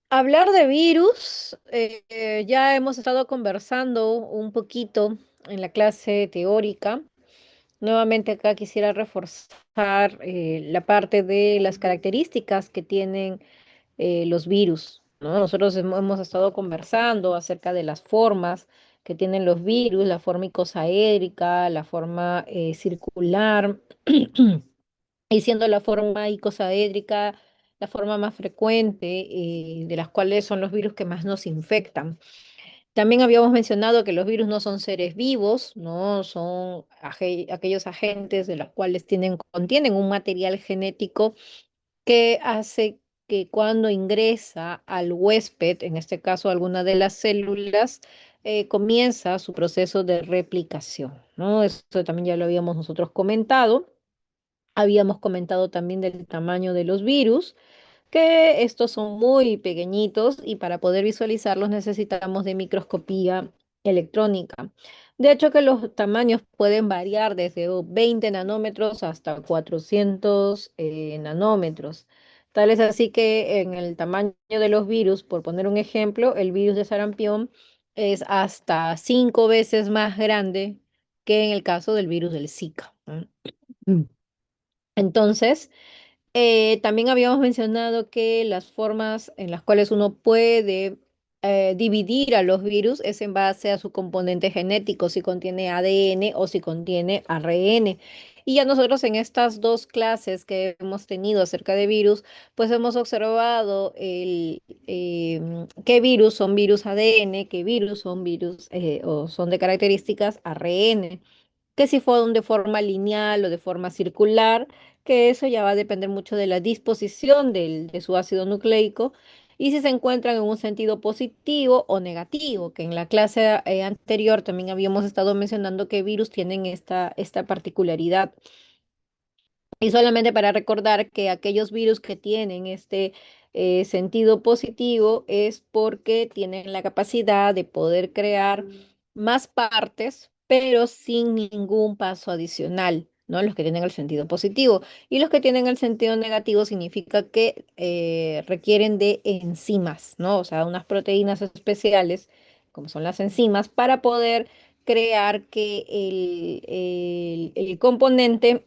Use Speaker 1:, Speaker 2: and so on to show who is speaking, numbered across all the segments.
Speaker 1: Hablar de virus, ya hemos estado conversando un poquito en la clase teórica. Nuevamente acá quisiera reforzar la parte de las características que tienen los virus, ¿no? Nosotros hemos estado conversando acerca de las formas que tienen los virus, la forma icosaédrica, la forma circular. Y siendo la forma icosaédrica la forma más frecuente, de las cuales son los virus que más nos infectan. También habíamos mencionado que los virus no son seres vivos, no son aquellos agentes de los cuales contienen un material genético que hace que cuando ingresa al huésped, en este caso alguna de las células, comienza su proceso de replicación, ¿no? Esto también ya lo habíamos nosotros comentado. Habíamos comentado también del tamaño de los virus, que estos son muy pequeñitos y para poder visualizarlos necesitamos de microscopía electrónica. De hecho, que los tamaños pueden variar desde 20 nanómetros hasta 400 nanómetros. Tal es así que en el tamaño de los virus, por poner un ejemplo, el virus de sarampión es hasta 5 veces más grande que en el caso del virus del Zika, ¿no? Mm. Entonces, también habíamos mencionado que las formas en las cuales uno puede dividir a los virus es en base a su componente genético, si contiene ADN o si contiene ARN. Y ya nosotros en estas dos clases que hemos tenido acerca de virus, pues hemos observado qué virus son virus ADN, qué virus son virus o son de características ARN, que si fueron de forma lineal o de forma circular, que eso ya va a depender mucho de la disposición de su ácido nucleico y si se encuentran en un sentido positivo o negativo, que en la clase anterior también habíamos estado mencionando que virus tienen esta particularidad. Y solamente para recordar que aquellos virus que tienen este sentido positivo es porque tienen la capacidad de poder crear más partes, pero sin ningún paso adicional, ¿no? Los que tienen el sentido positivo. Y los que tienen el sentido negativo significa que requieren de enzimas, ¿no? O sea, unas proteínas especiales, como son las enzimas, para poder crear que el componente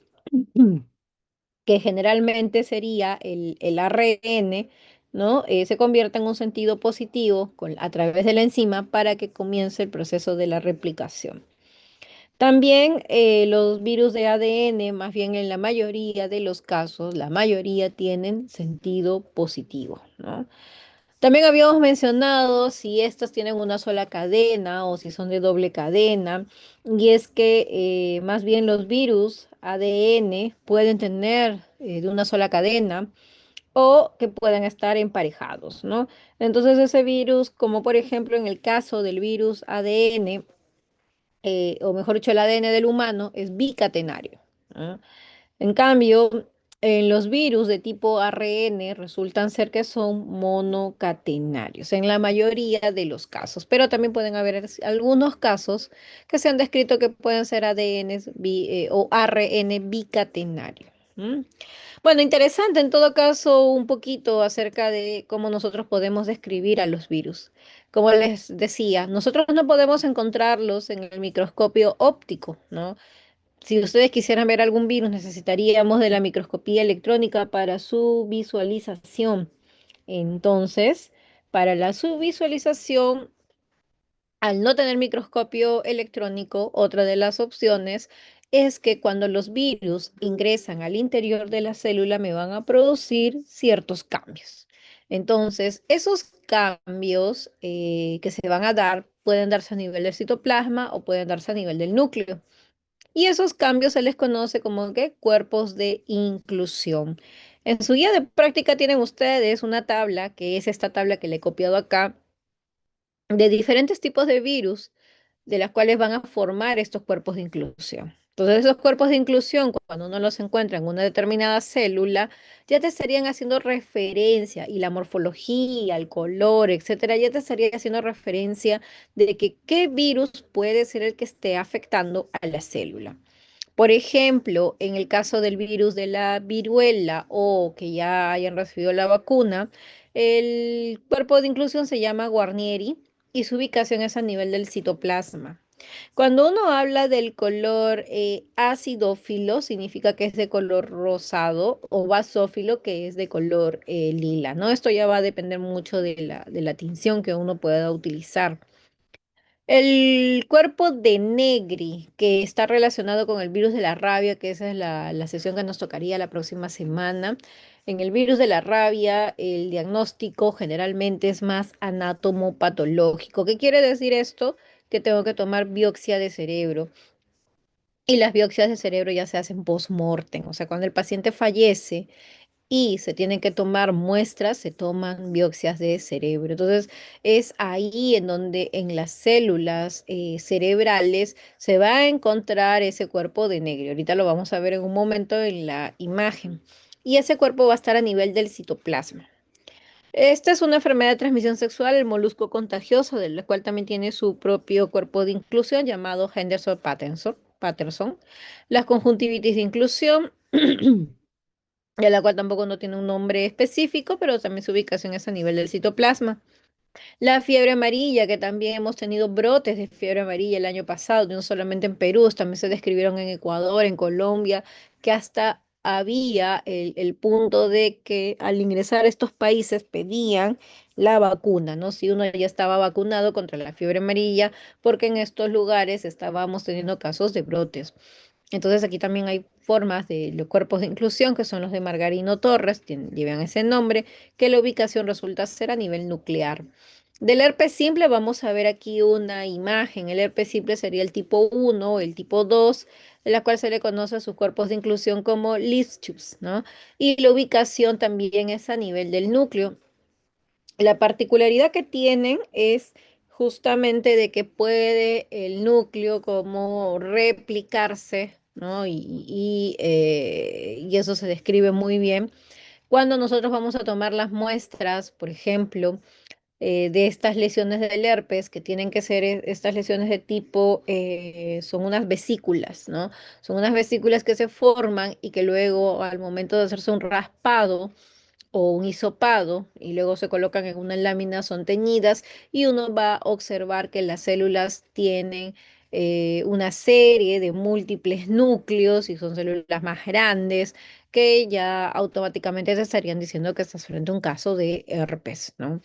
Speaker 1: que generalmente sería el ARN, ¿no? Se convierta en un sentido positivo a través de la enzima para que comience el proceso de la replicación. También los virus de ADN, más bien en la mayoría de los casos, la mayoría tienen sentido positivo, ¿no? También habíamos mencionado si estas tienen una sola cadena o si son de doble cadena, y es que más bien los virus ADN pueden tener de una sola cadena o que puedan estar emparejados, ¿no? Entonces ese virus, como por ejemplo en el caso del virus ADN, o mejor dicho, el ADN del humano es bicatenario, ¿no? En cambio, en los virus de tipo ARN resultan ser que son monocatenarios en la mayoría de los casos, pero también pueden haber algunos casos que se han descrito que pueden ser ADN o ARN bicatenario. ¿M? Bueno, interesante en todo caso un poquito acerca de cómo nosotros podemos describir a los virus. Como les decía, nosotros no podemos encontrarlos en el microscopio óptico, ¿no? Si ustedes quisieran ver algún virus, necesitaríamos de la microscopía electrónica para su visualización. Entonces, para su visualización, al no tener microscopio electrónico, otra de las opciones es que cuando los virus ingresan al interior de la célula me van a producir ciertos cambios. Entonces, esos cambios que se van a dar pueden darse a nivel del citoplasma o pueden darse a nivel del núcleo. Y esos cambios se les conoce como que cuerpos de inclusión. En su guía de práctica tienen ustedes una tabla, que es esta tabla que le he copiado acá, de diferentes tipos de virus, de las cuales van a formar estos cuerpos de inclusión. Entonces, esos cuerpos de inclusión, cuando uno los encuentra en una determinada célula, ya te estarían haciendo referencia, y la morfología, el color, etcétera, ya te estaría haciendo referencia de que qué virus puede ser el que esté afectando a la célula. Por ejemplo, en el caso del virus de la viruela o que ya hayan recibido la vacuna, El cuerpo de inclusión se llama Guarnieri y su ubicación es a nivel del citoplasma. Cuando uno habla del color acidófilo, significa que es de color rosado, o basófilo, que es de color lila, ¿no? Esto ya va a depender mucho de la tinción que uno pueda utilizar. El cuerpo de Negri, que está relacionado con el virus de la rabia, que esa es la sesión que nos tocaría la próxima semana. En el virus de la rabia, el diagnóstico generalmente es más anatomopatológico. ¿Qué quiere decir esto? Que tengo que tomar biopsia de cerebro. Y las biopsias de cerebro ya se hacen post-mortem, o sea, cuando el paciente fallece y se tienen que tomar muestras, se toman biopsias de cerebro. Entonces, es ahí en donde en las células cerebrales se va a encontrar ese cuerpo de negro. Ahorita lo vamos a ver en un momento en la imagen. Y ese cuerpo va a estar a nivel del citoplasma. Esta es una enfermedad de transmisión sexual, el molusco contagioso, del cual también tiene su propio cuerpo de inclusión llamado Henderson-Patterson. La conjuntivitis de inclusión, de la cual tampoco no tiene un nombre específico, pero también su ubicación es a nivel del citoplasma. La fiebre amarilla, que también hemos tenido brotes de fiebre amarilla el año pasado, no solamente en Perú, también se describieron en Ecuador, en Colombia, que hasta había el punto de que al ingresar a estos países pedían la vacuna, ¿no? Si uno ya estaba vacunado contra la fiebre amarilla, porque en estos lugares estábamos teniendo casos de brotes. Entonces aquí también hay formas de los cuerpos de inclusión, que son los de Margarino Torres, llevan ese nombre, que la ubicación resulta ser a nivel nuclear. Del herpes simple vamos a ver aquí una imagen. El herpes simple sería el tipo 1 o el tipo 2, de la cual se le conoce a sus cuerpos de inclusión como Lischus, ¿no? Y la ubicación también es a nivel del núcleo. La particularidad que tienen es justamente de que puede el núcleo como replicarse, ¿no? Y eso se describe muy bien. Cuando nosotros vamos a tomar las muestras, por ejemplo, de estas lesiones del herpes, que tienen que ser estas lesiones de tipo, son unas vesículas, ¿no? Son unas vesículas que se forman y que luego al momento de hacerse un raspado, o un hisopado y luego se colocan en una lámina, son teñidas y uno va a observar que las células tienen una serie de múltiples núcleos y son células más grandes que ya automáticamente te estarían diciendo que estás frente a un caso de herpes, ¿no?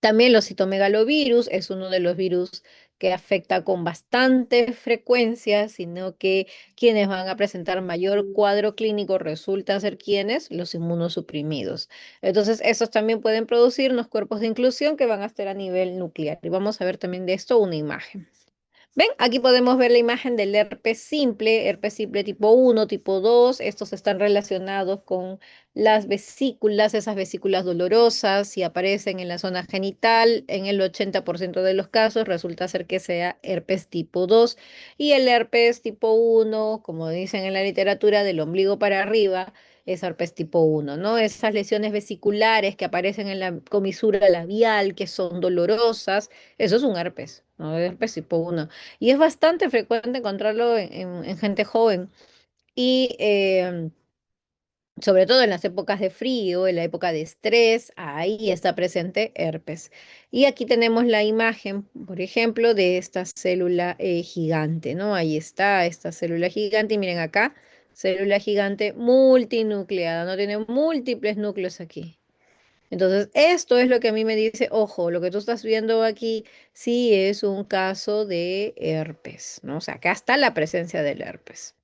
Speaker 1: También los citomegalovirus es uno de los virus que afecta con bastante frecuencia, sino que quienes van a presentar mayor cuadro clínico resultan ser quienes, los inmunosuprimidos. Entonces, esos también pueden producirnos cuerpos de inclusión que van a estar a nivel nuclear. Y vamos a ver también de esto una imagen. ¿Ven? Aquí podemos ver la imagen del herpes simple tipo 1, tipo 2. Estos están relacionados con las vesículas, esas vesículas dolorosas, si aparecen en la zona genital, en el 80% de los casos resulta ser que sea herpes tipo 2. Y el herpes tipo 1, como dicen en la literatura, del ombligo para arriba, es herpes tipo 1, ¿no? Esas lesiones vesiculares que aparecen en la comisura labial, que son dolorosas, eso es un herpes, ¿no? Herpes tipo 1. Y es bastante frecuente encontrarlo en gente joven y sobre todo en las épocas de frío, en la época de estrés, ahí está presente herpes. Y aquí tenemos la imagen, por ejemplo, de esta célula gigante, ¿no? Ahí está esta célula gigante y miren acá, célula gigante multinucleada, ¿no? Tiene múltiples núcleos aquí. Entonces, esto es lo que a mí me dice, ojo, lo que tú estás viendo aquí sí es un caso de herpes, ¿no? O sea, acá está la presencia del herpes.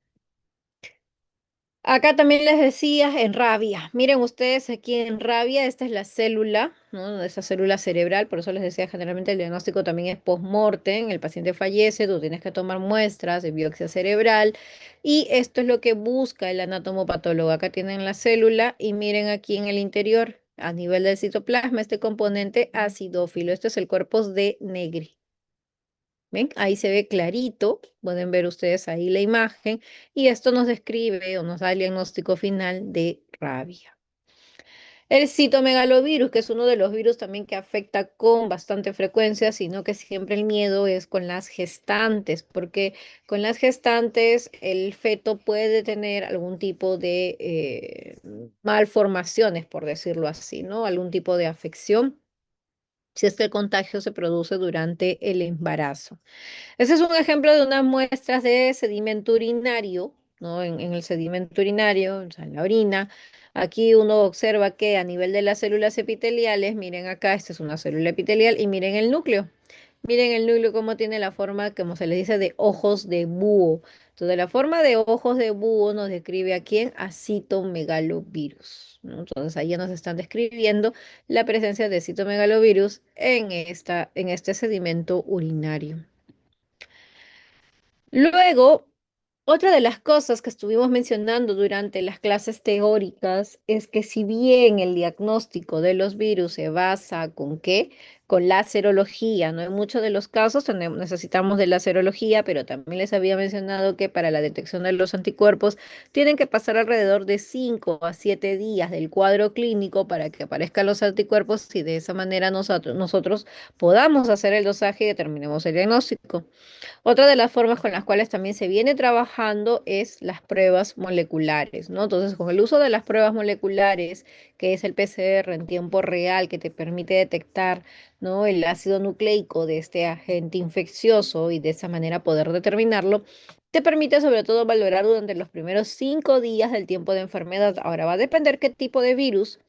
Speaker 1: Acá también les decía en rabia. Miren ustedes aquí en rabia, esta es la célula, ¿no? Esa célula cerebral, por eso les decía, generalmente el diagnóstico también es post-mortem, el paciente fallece, tú tienes que tomar muestras de biopsia cerebral y esto es lo que busca el anatomopatólogo. Acá tienen la célula y miren aquí en el interior, a nivel del citoplasma, este componente acidófilo. Esto es el corpus de Negri. ¿Ven? Ahí se ve clarito, pueden ver ustedes ahí la imagen y esto nos describe o nos da el diagnóstico final de rabia. El citomegalovirus, que es uno de los virus también que afecta con bastante frecuencia, sino que siempre el miedo es con las gestantes, porque con las gestantes el feto puede tener algún tipo de malformaciones, por decirlo así, ¿no? Algún tipo de afección, si es que el contagio se produce durante el embarazo. Ese es un ejemplo de unas muestras de sedimento urinario, ¿no? En el sedimento urinario, o sea, en la orina. Aquí uno observa que a nivel de las células epiteliales, miren acá, esta es una célula epitelial y miren el núcleo. Miren el núcleo cómo tiene la forma, como se le dice, de ojos de búho. Entonces, la forma de ojos de búho nos describe a quién, a citomegalovirus, ¿no? Entonces, ahí ya nos están describiendo la presencia de citomegalovirus en este sedimento urinario. Luego, otra de las cosas que estuvimos mencionando durante las clases teóricas es que si bien el diagnóstico de los virus se basa con qué, con la serología, ¿no? En muchos de los casos necesitamos de la serología, pero también les había mencionado que para la detección de los anticuerpos tienen que pasar alrededor de 5 a 7 días del cuadro clínico para que aparezcan los anticuerpos y de esa manera nosotros podamos hacer el dosaje y determinemos el diagnóstico. Otra de las formas con las cuales también se viene trabajando es las pruebas moleculares, ¿no? Entonces, con el uso de las pruebas moleculares, que es el PCR en tiempo real, que te permite detectar, ¿no? El ácido nucleico de este agente infeccioso y de esa manera poder determinarlo, te permite sobre todo valorar durante los primeros 5 días del tiempo de enfermedad. Ahora va a depender qué tipo de virus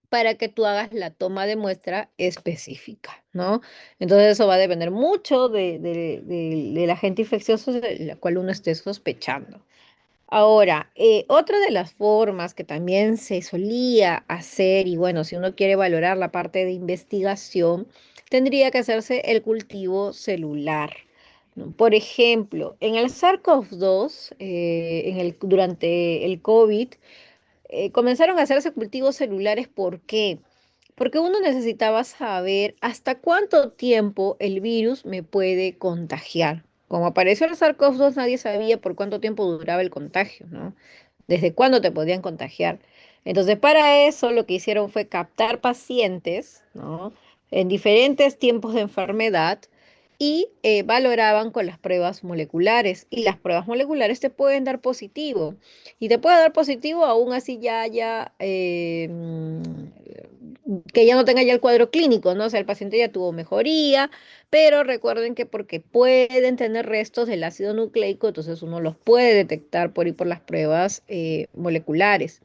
Speaker 1: para que tú hagas la toma de muestra específica, ¿no? Entonces eso va a depender mucho del agente infeccioso de la cual uno esté sospechando. Ahora, otra de las formas que también se solía hacer, y bueno, si uno quiere valorar la parte de investigación, tendría que hacerse el cultivo celular, ¿no? Por ejemplo, en el SARS-CoV-2, durante el COVID, comenzaron a hacerse cultivos celulares. ¿Por qué? Porque uno necesitaba saber hasta cuánto tiempo el virus me puede contagiar. Como apareció el SARS-CoV-2, nadie sabía por cuánto tiempo duraba el contagio, ¿no? Desde cuándo te podían contagiar. Entonces, para eso lo que hicieron fue captar pacientes, ¿no? En diferentes tiempos de enfermedad y valoraban con las pruebas moleculares. Y las pruebas moleculares te pueden dar positivo. Y te puede dar positivo aún así ya haya, que ya no tenga ya el cuadro clínico, ¿no? O sea, el paciente ya tuvo mejoría, pero recuerden que porque pueden tener restos del ácido nucleico, entonces uno los puede detectar por las pruebas moleculares.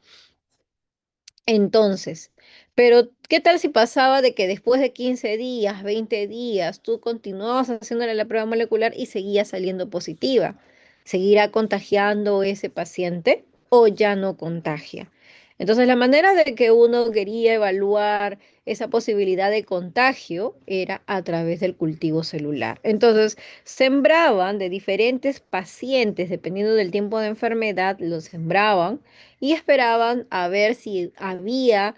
Speaker 1: Entonces, pero ¿qué tal si pasaba de que después de 15 días, 20 días, tú continuabas haciéndole la prueba molecular y seguía saliendo positiva? ¿Seguirá contagiando ese paciente o ya no contagia? Entonces, la manera de que uno quería evaluar esa posibilidad de contagio era a través del cultivo celular. Entonces, sembraban de diferentes pacientes, dependiendo del tiempo de enfermedad, los sembraban y esperaban a ver si había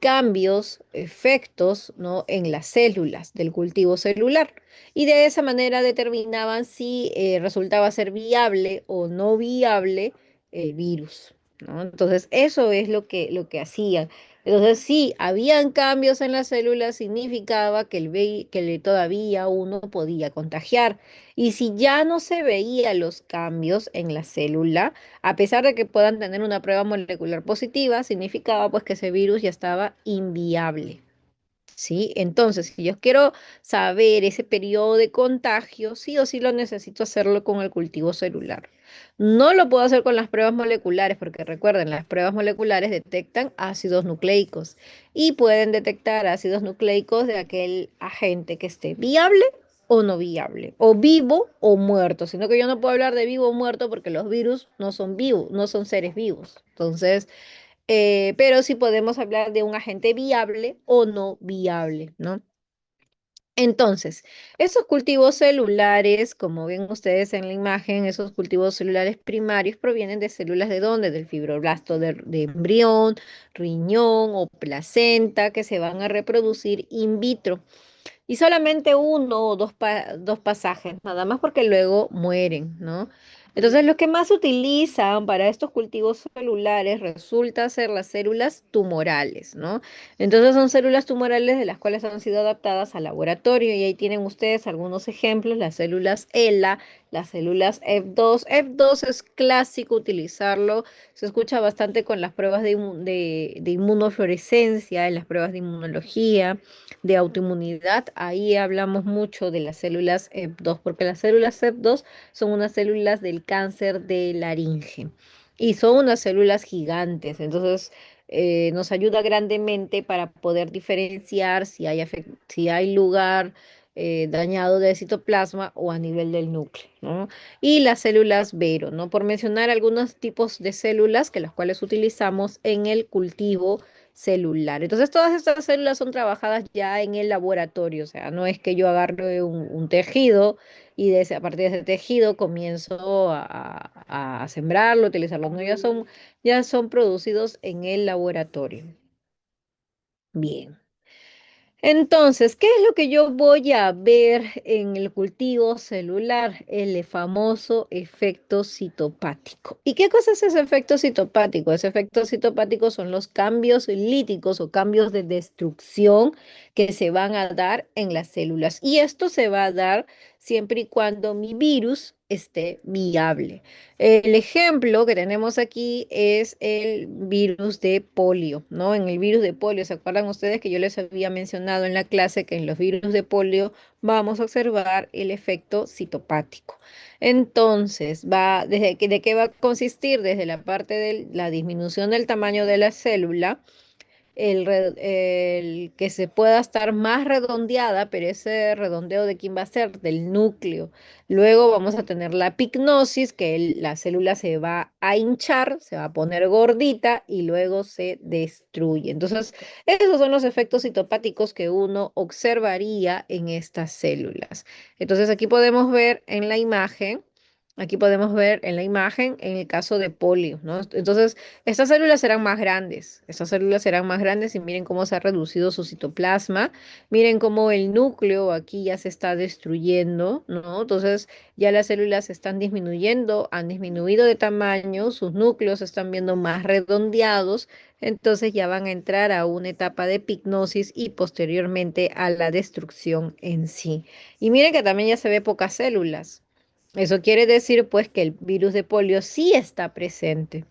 Speaker 1: cambios, efectos, ¿no? En las células del cultivo celular. Y de esa manera determinaban si resultaba ser viable o no viable el virus, ¿no? Entonces, eso es lo que hacían. Entonces, si habían cambios en las células, significaba que, todavía uno podía contagiar. Y si ya no se veían los cambios en la célula, a pesar de que puedan tener una prueba molecular positiva, significaba pues que ese virus ya estaba inviable. ¿Sí? Entonces, si yo quiero saber ese periodo de contagio, sí o sí lo necesito hacerlo con el cultivo celular. No lo puedo hacer con las pruebas moleculares, porque recuerden, las pruebas moleculares detectan ácidos nucleicos y pueden detectar ácidos nucleicos de aquel agente que esté viable o no viable, o vivo o muerto, sino que yo no puedo hablar de vivo o muerto porque los virus no son vivos, no son seres vivos. Entonces, pero sí podemos hablar de un agente viable o no viable, ¿no? Entonces, esos cultivos celulares, como ven ustedes en la imagen, esos cultivos celulares primarios provienen de células de dónde? Del fibroblasto de embrión, riñón o placenta que se van a reproducir in vitro. Y solamente uno o dos pasajes, nada más porque luego mueren, ¿no? Entonces, lo que más utilizan para estos cultivos celulares resulta ser las células tumorales, ¿no? Entonces, son células tumorales de las cuales han sido adaptadas al laboratorio y ahí tienen ustedes algunos ejemplos, las células ELA, las células F2. F2 es clásico utilizarlo, se escucha bastante con las pruebas de inmunofluorescencia, en las pruebas de inmunología, de autoinmunidad. Ahí hablamos mucho de las células F2, porque las células F2 son unas células del cáncer de laringe y son unas células gigantes. Entonces, nos ayuda grandemente para poder diferenciar si hay lugar dañado del citoplasma o a nivel del núcleo, ¿no? Y las células Vero, ¿no? Por mencionar algunos tipos de células que las cuales utilizamos en el cultivo celular. Entonces, todas estas células son trabajadas ya en el laboratorio, o sea, no es que yo agarre un tejido y a partir de ese tejido comienzo a sembrarlo, utilizarlo, no, ya son producidos en el laboratorio. Bien. Entonces, ¿qué es lo que yo voy a ver en el cultivo celular? El famoso efecto citopático. ¿Y qué cosa es ese efecto citopático? Ese efecto citopático son los cambios líticos o cambios de destrucción que se van a dar en las células. Y esto se va a dar siempre y cuando mi virus esté viable. El ejemplo que tenemos aquí es el virus de polio, ¿no? En el virus de polio, ¿se acuerdan ustedes que yo les había mencionado en la clase que en los virus de polio vamos a observar el efecto citopático? Entonces, ¿de qué va a consistir? Desde la parte de la disminución del tamaño de la célula, el que se pueda estar más redondeada, pero ese redondeo de quién va a ser, del núcleo. Luego vamos a tener la pignosis, que la célula se va a hinchar, se va a poner gordita y luego se destruye. Entonces, esos son los efectos citopáticos que uno observaría en estas células. Entonces, aquí podemos ver en la imagen en el caso de polio, ¿no? Entonces, estas células serán más grandes y miren cómo se ha reducido su citoplasma, miren cómo el núcleo aquí ya se está destruyendo, ¿no? Entonces ya las células están disminuyendo, han disminuido de tamaño, sus núcleos se están viendo más redondeados, entonces ya van a entrar a una etapa de pignosis y posteriormente a la destrucción en sí. Y miren que también ya se ve pocas células. Eso quiere decir pues que el virus de polio sí está presente.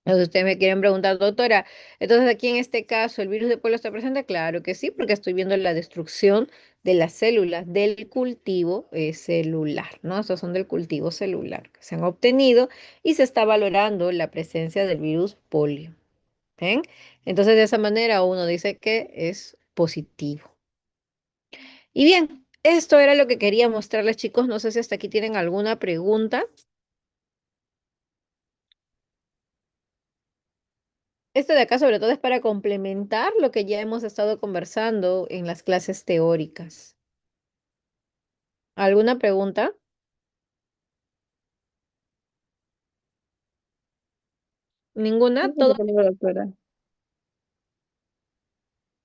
Speaker 1: Entonces ustedes me quieren preguntar, doctora, entonces aquí en este caso el virus de polio está presente. Claro que sí, porque estoy viendo la destrucción de las células del cultivo celular, ¿no? Estos son del cultivo celular que se han obtenido y se está valorando la presencia del virus polio. ¿Ven? Entonces de esa manera uno dice que es positivo. Y bien, esto era lo que quería mostrarles, chicos. No sé si hasta aquí tienen alguna pregunta. Este de acá sobre todo es para complementar lo que ya hemos estado conversando en las clases teóricas. ¿Alguna pregunta? ¿Ninguna?
Speaker 2: Gracias
Speaker 1: ¿Todo?
Speaker 2: por la doctora.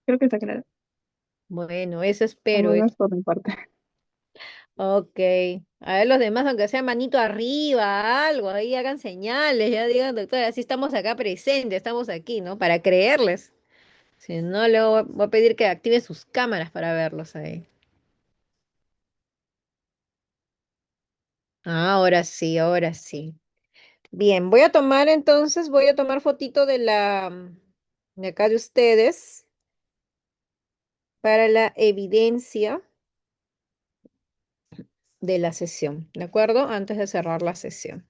Speaker 2: Creo que está claro.
Speaker 1: Bueno, eso
Speaker 2: Al
Speaker 1: espero.
Speaker 2: menos por mi parte.
Speaker 1: Ok. A ver los demás, aunque sea manito arriba, algo, ahí hagan señales, ya digan, doctora, así estamos acá presentes, estamos aquí, ¿no? Para creerles. Si no, luego voy a pedir que activen sus cámaras para verlos ahí. Ahora sí, ahora sí. Bien, voy a tomar fotito de acá de ustedes para la evidencia de la sesión, ¿de acuerdo? Antes de cerrar la sesión.